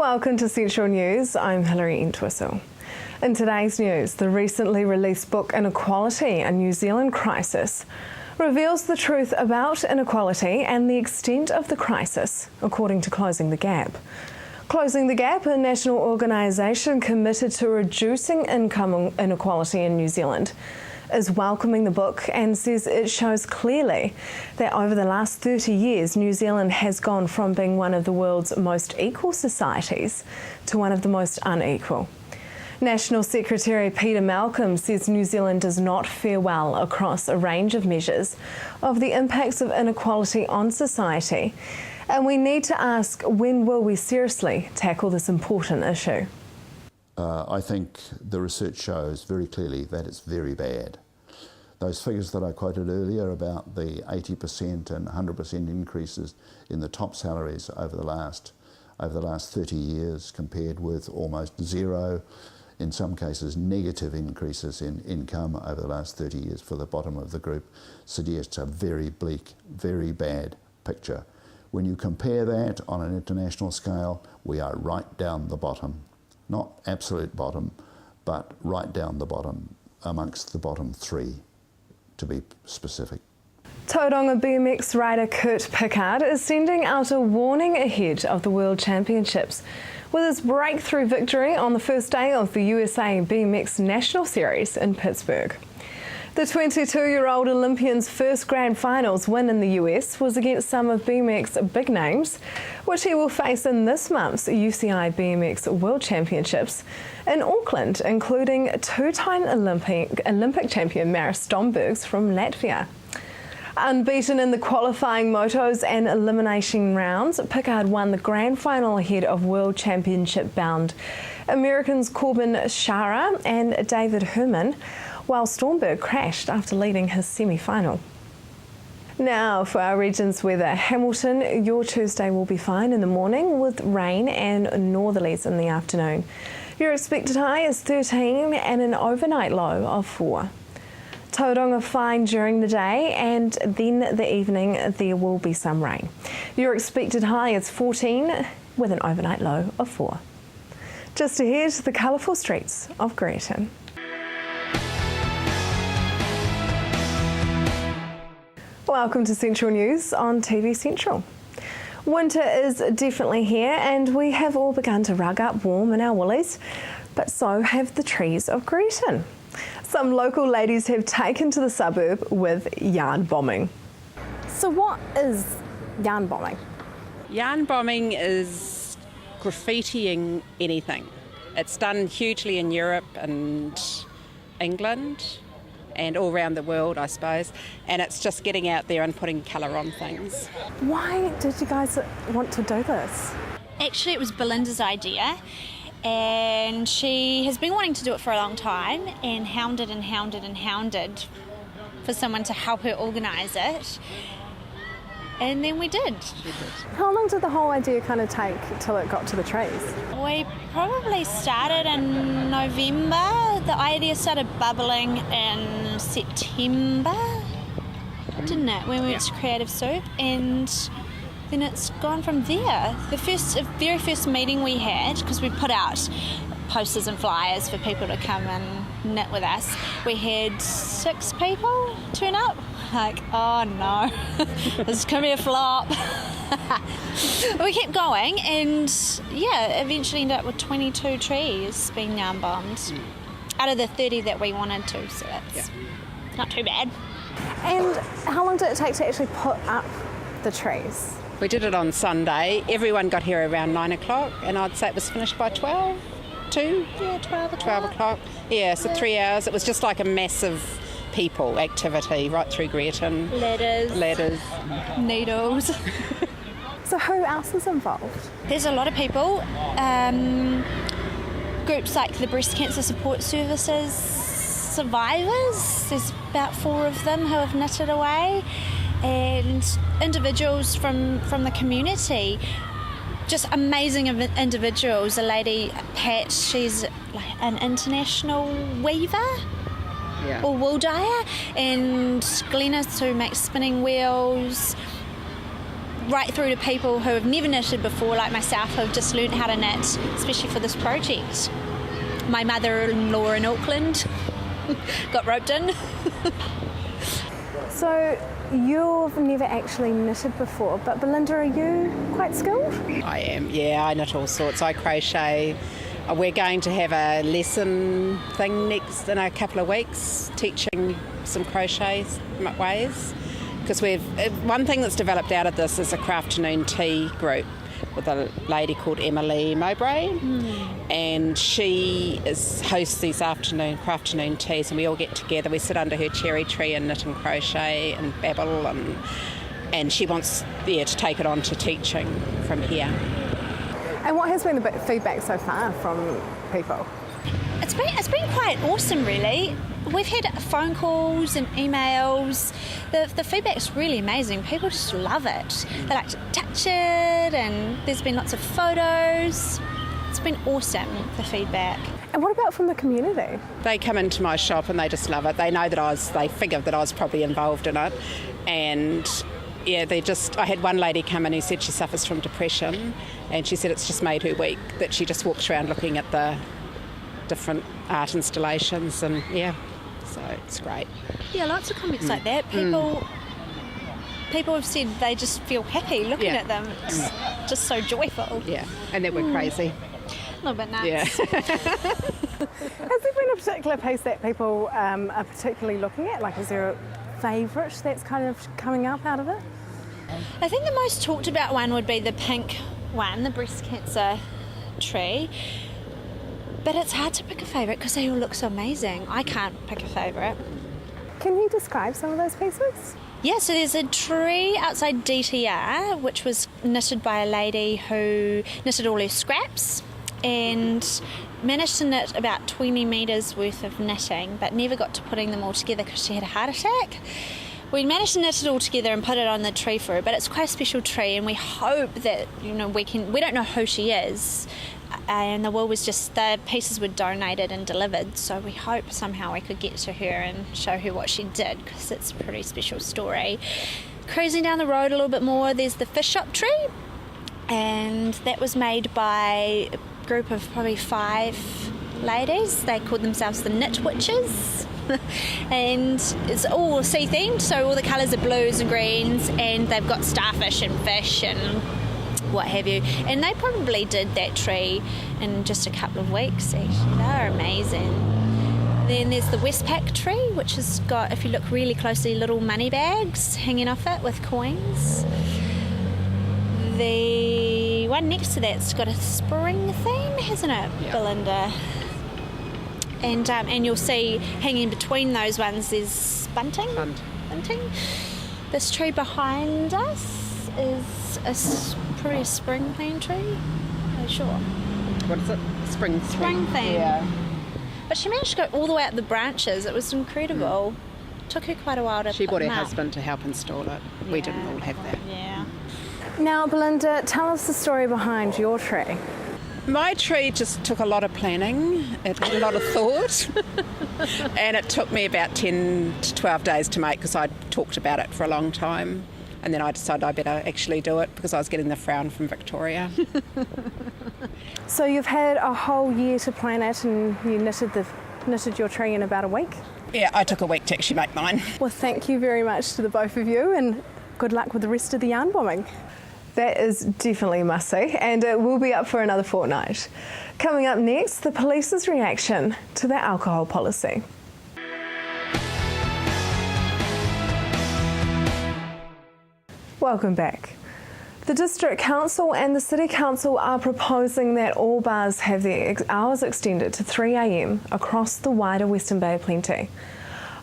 Welcome to Central News. I'm Hilary Entwistle. In today's news, the recently released book Inequality, a New Zealand Crisis, reveals the truth about inequality and the extent of the crisis, according to Closing the Gap. Closing the Gap, a national organisation committed to reducing income inequality in New Zealand, is welcoming the book and says it shows clearly that over the last 30 years, New Zealand has gone from being one of the world's most equal societies to one of the most unequal. National Secretary Peter Malcolm says New Zealand does not fare well across a range of measures of the impacts of inequality on society, and we need to ask, when will we seriously tackle this important issue? I think the research shows very clearly that it's very bad. Those figures that I quoted earlier about the 80% and 100% increases in the top salaries over the last 30 years compared with almost zero, in some cases negative increases in income over the last 30 years for the bottom of the group, suggests a very bleak, very bad picture. When you compare that on an international scale, we are right down the bottom. Not absolute bottom, but right down the bottom, amongst the bottom three, to be specific. Tauranga BMX rider Kurt Pickard is sending out a warning ahead of the World Championships with his breakthrough victory on the first day of the USA BMX National Series in Pittsburgh. The 22-year-old Olympian's first grand finals win in the US was against some of BMX's big names, which he will face in this month's UCI BMX World Championships in Auckland, including two-time Olympic champion Maris Stombergs from Latvia. Unbeaten in the qualifying motos and elimination rounds, Pickard won the grand final ahead of World Championship-bound Americans Corbin Shara and David Herman, while Stormberg crashed after leading his semi-final. Now for our region's weather. Hamilton, your Tuesday will be fine in the morning with rain and northerlies in the afternoon. Your expected high is 13 and an overnight low of 4. Tauranga fine during the day and then the evening there will be some rain. Your expected high is 14 with an overnight low of 4. Just ahead, the colourful streets of Greaton. Welcome to Central News on TV Central. Winter is definitely here and we have all begun to rug up warm in our woolies, but so have the trees of Greaton. Some local ladies have taken to the suburb with yarn bombing. So what is yarn bombing? Yarn bombing is graffitiing anything. It's done hugely in Europe and England and all around the world, I suppose, and it's just getting out there and putting colour on things. Why did you guys want to do this? Actually, it was Belinda's idea, and she has been wanting to do it for a long time and hounded for someone to help her organise it, and then we did. How long did the whole idea kind of take till it got to the trees? We probably started in November. The idea started bubbling in September, didn't it, when we went to Creative Soup, and then it's gone from there. The very first meeting we had, because we put out posters and flyers for people to come and knit with us, we had 6 people turn up. Like, oh no, this is going to be a flop. We kept going and eventually ended up with 22 trees being yarn bombed out of the 30 that we wanted to, so that's not too bad. And how long did it take to actually put up the trees? We did it on Sunday. Everyone got here around 9 o'clock and I'd say it was finished by 12 o'clock. Yeah, so 3 hours. It was just like a massive people activity right through Greaton. Ladders. Needles. So who else is involved? There's a lot of people. Groups like the Breast Cancer Support Services survivors, there's about 4 of them who have knitted away, and individuals from the community, just amazing individuals. A lady, Pat, she's like an international weaver or wool dyer, and Glennis, who makes spinning wheels. right through to people who have never knitted before, like myself, who have just learned how to knit, especially for this project. My mother-in-law in Auckland got roped in. So you've never actually knitted before, but Belinda, are you quite skilled? I am, yeah, I knit all sorts. I crochet. We're going to have a lesson thing next in a couple of weeks, teaching some crochet ways. Because one thing that's developed out of this is a Crafternoon tea group with a lady called Emily Mowbray, and she hosts these Crafternoon teas, and we all get together, we sit under her cherry tree and knit and crochet and babble, and she wants to take it on to teaching from here. And what has been the feedback so far from people? It's been quite awesome, really. We've had phone calls and emails. The feedback's really amazing. People just love it. They like to touch it, and there's been lots of photos. It's been awesome, the feedback. And what about from the community? They come into my shop and they just love it. They know that they figured that I was probably involved in it, and yeah, I had one lady come in who said she suffers from depression, and she said it's just made her week, that she just walks around looking at the different art installations, and yeah, so it's great. Yeah, lots of comments like that. People have said they just feel happy looking at them. It's just so joyful. Yeah, and that we're crazy. A little bit nuts. Yeah. Has there been a particular piece that people are particularly looking at? Like, is there a favourite that's kind of coming up out of it? I think the most talked about one would be the pink one, the breast cancer tree. But it's hard to pick a favourite because they all look so amazing. I can't pick a favourite. Can you describe some of those pieces? Yeah, so there's a tree outside DTR which was knitted by a lady who knitted all her scraps and managed to knit about 20 metres worth of knitting, but never got to putting them all together because she had a heart attack. We managed to knit it all together and put it on the tree for her, but it's quite a special tree, and we hope that, we don't know who she is, and the pieces were donated and delivered, so we hope somehow we could get to her and show her what she did, because it's a pretty special story. Cruising down the road a little bit more, there's the fish shop tree, and that was made by a group of probably 5 ladies. They called themselves the Knit Witches. And it's all sea themed, so all the colours are blues and greens, and they've got starfish and fish and what have you, and they probably did that tree in just a couple of weeks. Actually, they're amazing. Then there's the Westpac tree, which has got, if you look really closely, little money bags hanging off it with coins. The one next to that's got a spring theme, hasn't it, Belinda? And you'll see hanging between those ones is bunting. This tree behind us is probably a spring theme tree. Are you sure? What is it? Spring theme. Yeah. But she managed to go all the way up the branches. It was incredible. Took her quite a while to She put brought her them up. husband to help install it. We didn't all have that. Yeah. Now, Belinda, tell us the story behind your tree. My tree just took a lot of planning, a lot of thought, and it took me about 10 to 12 days to make because I'd talked about it for a long time, and then I decided I better actually do it because I was getting the frown from Victoria. So you've had a whole year to plan it, and you knitted your tree in about a week? Yeah, I took a week to actually make mine. Well, thank you very much to the both of you, and good luck with the rest of the yarn bombing. That is definitely a must-see, and it will be up for another fortnight. Coming up next, the police's reaction to their alcohol policy. Welcome back. The District Council and the City Council are proposing that all bars have their hours extended to 3 a.m. across the wider Western Bay of Plenty.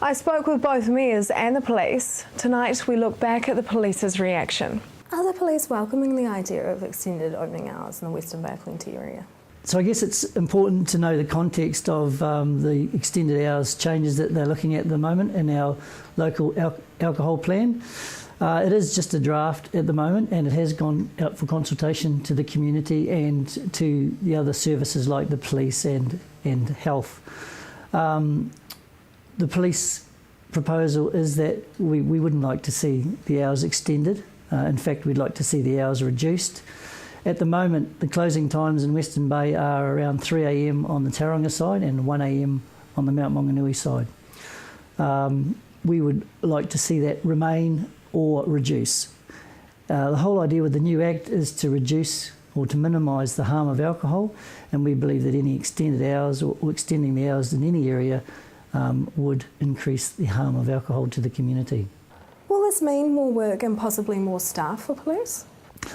I spoke with both mayors and the police. Tonight we look back at the police's reaction. Are the police welcoming the idea of extended opening hours in the Western Bay of Plenty area? So I guess it's important to know the context of the extended hours changes that they're looking at the moment in our local alcohol plan. It is just a draft at the moment, and it has gone out for consultation to the community and to the other services like the police and health. The police proposal is that we wouldn't like to see the hours extended. In fact, we'd like to see the hours reduced. At the moment, the closing times in Western Bay are around 3 a.m. on the Tauranga side and 1 a.m. on the Mount Maunganui side. We would like to see that remain or reduce. The whole idea with the new Act is to reduce or to minimise the harm of alcohol, and we believe that any extended hours or extending the hours in any area would increase the harm of alcohol to the community. Will this mean more work and possibly more staff for police?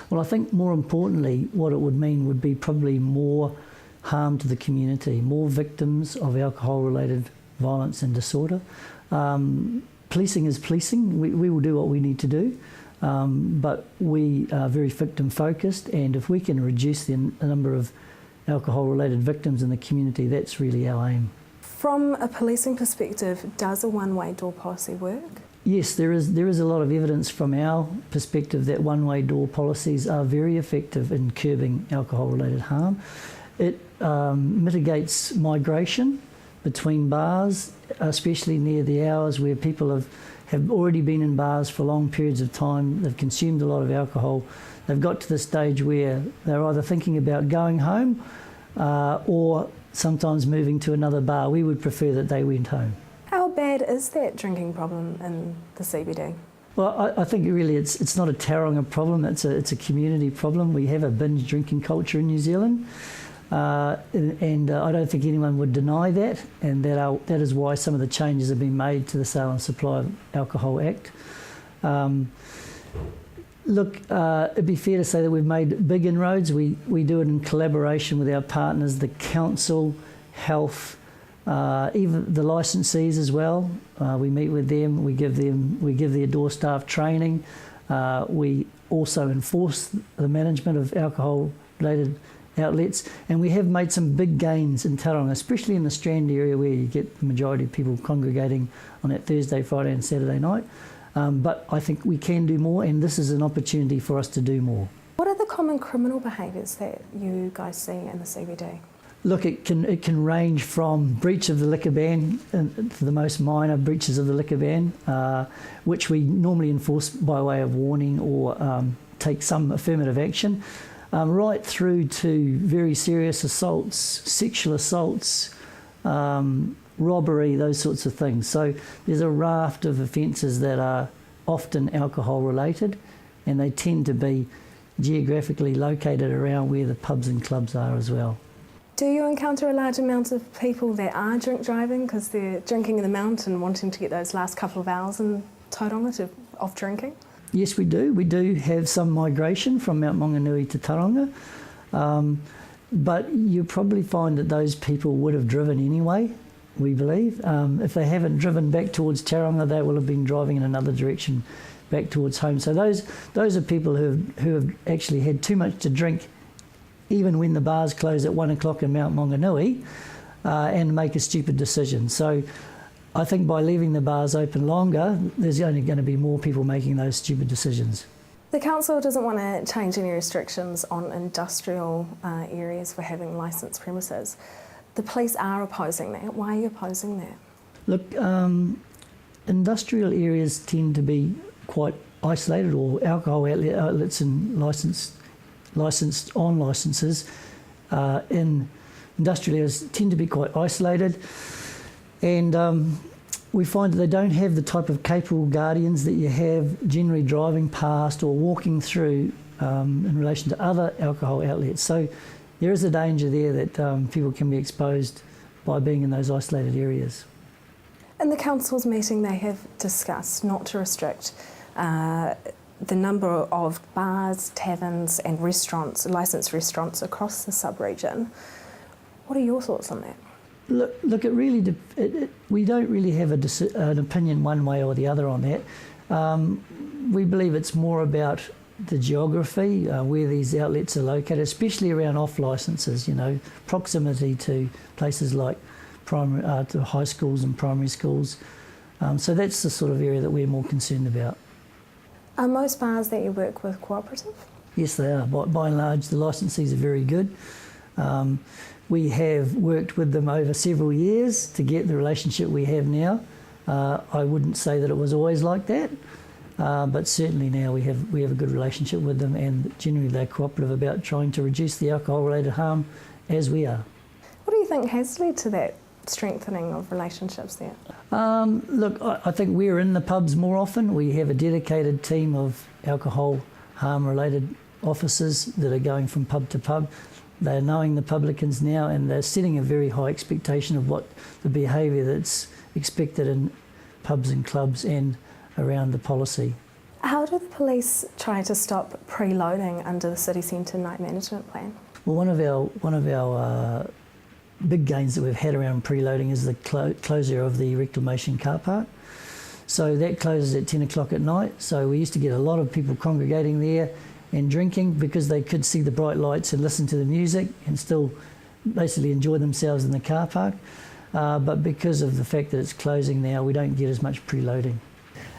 Well, I think more importantly, what it would mean would be probably more harm to the community, more victims of alcohol-related violence and disorder. Policing is policing. We will do what we need to do, but we are very victim-focused, and if we can reduce the number of alcohol-related victims in the community, that's really our aim. From a policing perspective, does a one-way door policy work? Yes, there is a lot of evidence from our perspective that one-way door policies are very effective in curbing alcohol-related harm. It mitigates migration between bars, especially near the hours where people have already been in bars for long periods of time. They've consumed a lot of alcohol. They've got to the stage where they're either thinking about going home or sometimes moving to another bar. We would prefer that they went home. How bad is that drinking problem in the CBD? Well, I think really it's not a Tauranga problem, it's a community problem. We have a binge drinking culture in New Zealand, and I don't think anyone would deny that, and that is why some of the changes have been made to the Sale and Supply of Alcohol Act. Look, it'd be fair to say that we've made big inroads. We do it in collaboration with our partners, the council, health, even the licensees as well. We meet with them. We give their door staff training. We also enforce the management of alcohol-related outlets, and we have made some big gains in Tauranga, especially in the Strand area where you get the majority of people congregating on that Thursday, Friday, and Saturday night. But I think we can do more, and this is an opportunity for us to do more. What are the common criminal behaviours that you guys see in the CBD? Look, it can range from breach of the liquor ban to the most minor breaches of the liquor ban, which we normally enforce by way of warning or take some affirmative action, right through to very serious assaults, sexual assaults, robbery, those sorts of things. So there's a raft of offences that are often alcohol related, and they tend to be geographically located around where the pubs and clubs are as well. Do you encounter a large amount of people that are drink driving because they're drinking in the mountain, wanting to get those last couple of hours in Tauranga of drinking? Yes, we do. We do have some migration from Mount Maunganui to Tauranga, but you probably find that those people would have driven anyway, we believe. If they haven't driven back towards Tauranga, they will have been driving in another direction back towards home. So those are people who have actually had too much to drink even when the bars close at 1 o'clock in Mount Maunganui, and make a stupid decision. So I think by leaving the bars open longer, there's only going to be more people making those stupid decisions. The council doesn't want to change any restrictions on industrial areas for having licensed premises. The police are opposing that. Why are you opposing that? Look, industrial areas tend to be quite isolated, or alcohol outlets and licensed on licences in industrial areas tend to be quite isolated, and we find that they don't have the type of capable guardians that you have generally driving past or walking through in relation to other alcohol outlets. So there is a danger there that people can be exposed by being in those isolated areas. In the council's meeting, they have discussed not to restrict the number of bars, taverns and restaurants, licensed restaurants across the sub-region. What are your thoughts on that? Look, it really we don't really have an opinion one way or the other on that. We believe it's more about the geography, where these outlets are located, especially around off licences, proximity to places like to high schools and primary schools. So that's the sort of area that we're more concerned about. Are most bars that you work with cooperative? Yes, they are. By and large, the licensees are very good. We have worked with them over several years to get the relationship we have now. I wouldn't say that it was always like that, But certainly now we have a good relationship with them, and generally they're cooperative about trying to reduce the alcohol-related harm as we are. What do you think has led to that strengthening of relationships there? Look, I think we're in the pubs more often. We have a dedicated team of alcohol harm-related officers that are going from pub to pub. They're knowing the publicans now, and they're setting a very high expectation of what the behaviour that's expected in pubs and clubs and around the policy. How do the police try to stop preloading under the city centre night management plan? Well, one of our big gains that we've had around preloading is the closure of the reclamation car park. So that closes at 10 o'clock at night. So we used to get a lot of people congregating there and drinking because they could see the bright lights and listen to the music and still basically enjoy themselves in the car park. But because of the fact that it's closing now, we don't get as much preloading.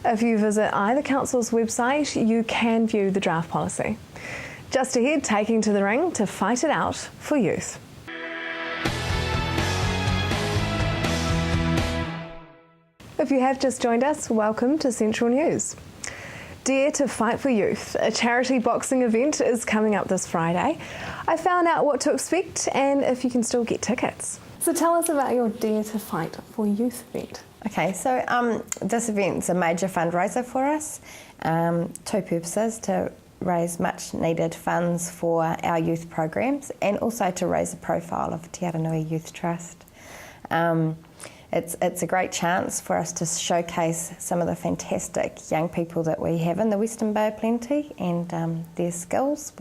If you visit either council's website, you can view the draft policy. Just ahead, taking to the ring to fight it out for youth. If you have just joined us, welcome to Central News. Dare to Fight for Youth, a charity boxing event, is coming up this Friday. I found out what to expect and if you can still get tickets. So tell us about your Dare to Fight for Youth event. Okay, so this event's a major fundraiser for us. Two purposes: to raise much needed funds for our youth programs and also to raise the profile of Te Aranui Youth Trust. It's a great chance for us to showcase some of the fantastic young people that we have in the Western Bay of Plenty and their skills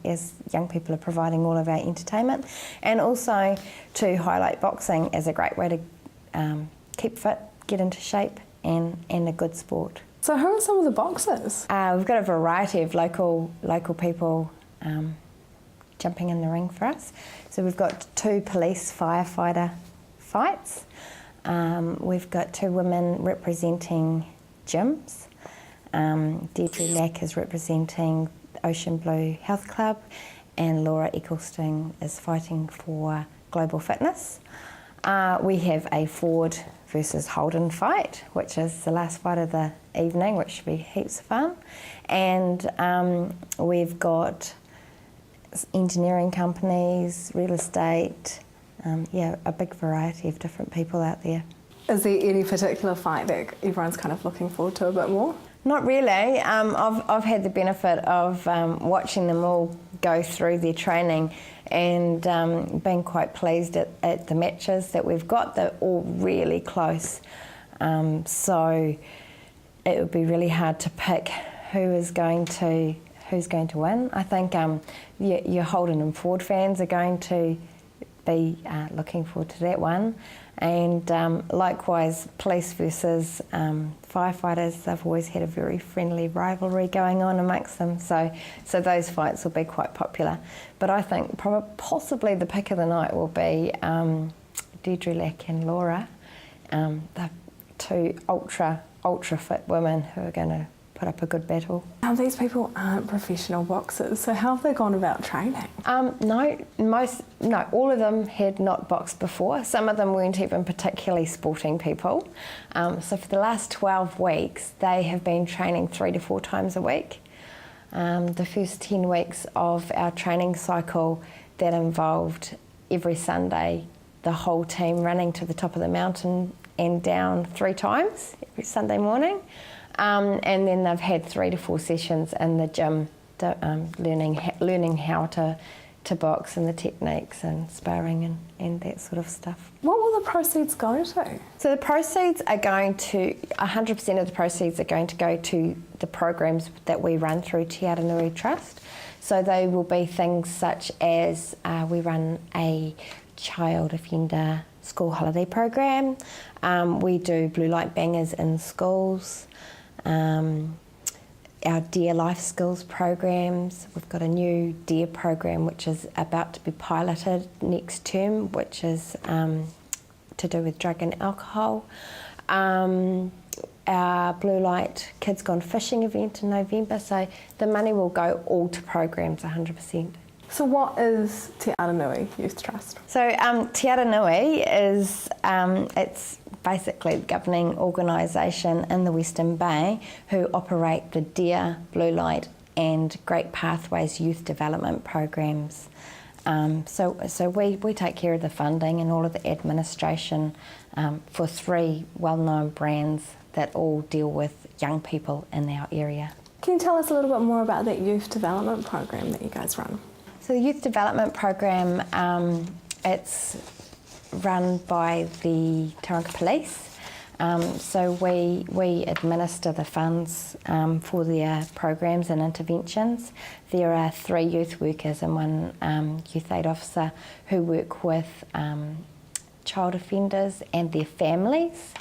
as young people are providing all of our entertainment, and also to highlight boxing as a great way to keep fit, get into shape and a good sport. So who are some of the boxers? We've got a variety of local people jumping in the ring for us. So we've got 2 police firefighter fights. We've got 2 women representing gyms. Deirdre Lack is representing Ocean Blue Health Club, and Laura Eccleston is fighting for Global Fitness. We have a Ford versus Holden fight, which is the last fight of the evening, which should be heaps of fun. And we've got engineering companies, real estate, a big variety of different people out there. Is there any particular fight that everyone's kind of looking forward to a bit more? Not really. I've had the benefit of watching them all go through their training and being quite pleased at the matches that we've got. They're all really close. So it would be really hard to pick who's going to win. I think your Holden and Ford fans are going to be looking forward to that one. And likewise, police versus firefighters, they've always had a very friendly rivalry going on amongst them, so those fights will be quite popular. But I think possibly the pick of the night will be Deirdre Lack and Laura, the 2 ultra fit women who are going to put up a good battle. Now, these people aren't professional boxers, so how have they gone about training? No, all of them had not boxed before. Some of them weren't even particularly sporting people. So for the last 12 weeks, they have been training 3 to 4 times a week. The first 10 weeks of our training cycle, that involved every Sunday the whole team running to the top of the mountain and down 3 times every Sunday morning. And then they've had 3 to 4 sessions in the gym, learning how to box and the techniques and sparring and that sort of stuff. What will the proceeds go to? So the proceeds are going to, 100% of the proceeds are going to go to the programs that we run through Te Aranui Trust. So they will be things such as we run a child offender school holiday program. We do blue light bangers in schools. Our Dear Life Skills programs. We've got a new Dear program which is about to be piloted next term, which is to do with drug and alcohol. Our Blue Light Kids Gone Fishing event in November, so the money will go all to programs 100%. So what is Te Aranui Youth Trust? So Te Aranui is it's basically the governing organisation in the Western Bay who operate the DEAR, Blue Light and Great Pathways youth development programs. So we take care of the funding and all of the administration for 3 well-known brands that all deal with young people in our area. Can you tell us a little bit more about that youth development program that you guys run? So the youth development program, it's run by the Tauranga Police. So we administer the funds for their programs and interventions. There are 3 youth workers and 1 youth aid officer who work with child offenders and their families,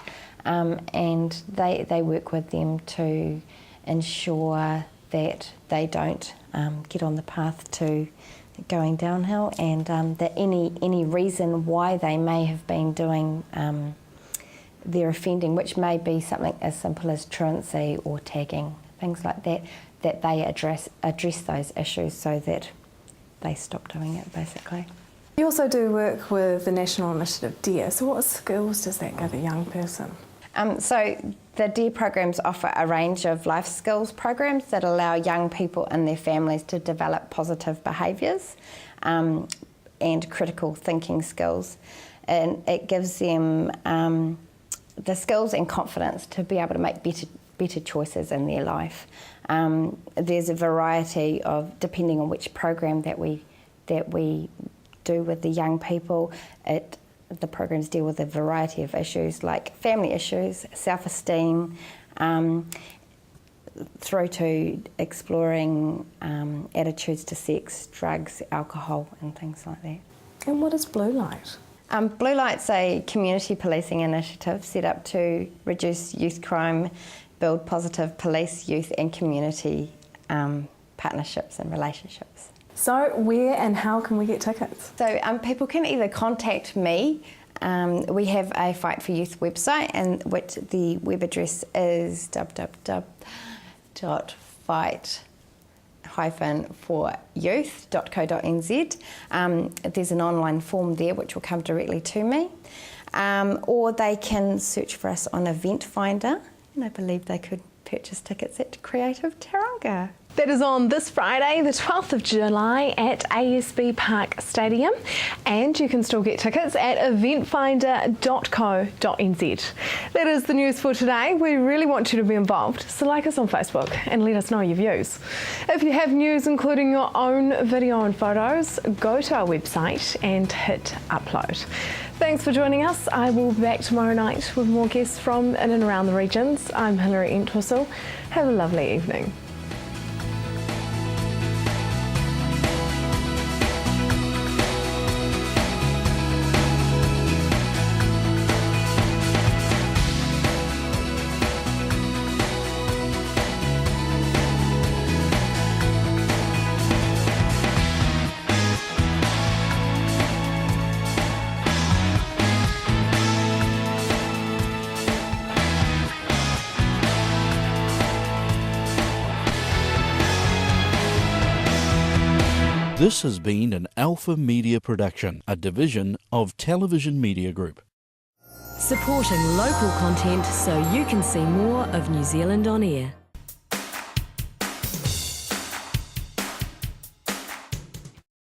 and they work with them to ensure that they don't get on the path to going downhill, and that any reason why they may have been doing their offending, which may be something as simple as truancy or tagging, things like that, that they address those issues so that they stop doing it, basically. You also do work with the National Initiative DEAR, so what skills does that give a young person? So the DEAR programs offer a range of life skills programs that allow young people and their families to develop positive behaviours and critical thinking skills. And it gives them the skills and confidence to be able to make better choices in their life. There's a variety of, depending on which program that we do with the young people, the programs deal with a variety of issues like family issues, self-esteem, through to exploring attitudes to sex, drugs, alcohol and things like that. And what is Blue Light? Blue Light's a community policing initiative set up to reduce youth crime, build positive police, youth and community partnerships and relationships. So where and how can we get tickets? So people can either contact me. We have a Fight for Youth website, and which the web address is www.fight-foryouth.co.nz. There's an online form there which will come directly to me. Or they can search for us on Event Finder, and I believe they could purchase tickets at Creative Tauranga. That is on this Friday, the 12th of July at ASB Park Stadium, and you can still get tickets at eventfinder.co.nz. That is the news for today. We really want you to be involved, so like us on Facebook and let us know your views. If you have news including your own video and photos, go to our website and hit upload. Thanks for joining us. I will be back tomorrow night with more guests from in and around the regions. I'm Hilary Entwistle. Have a lovely evening. This has been an Alpha Media production, a division of Television Media Group. Supporting local content so you can see more of New Zealand on air.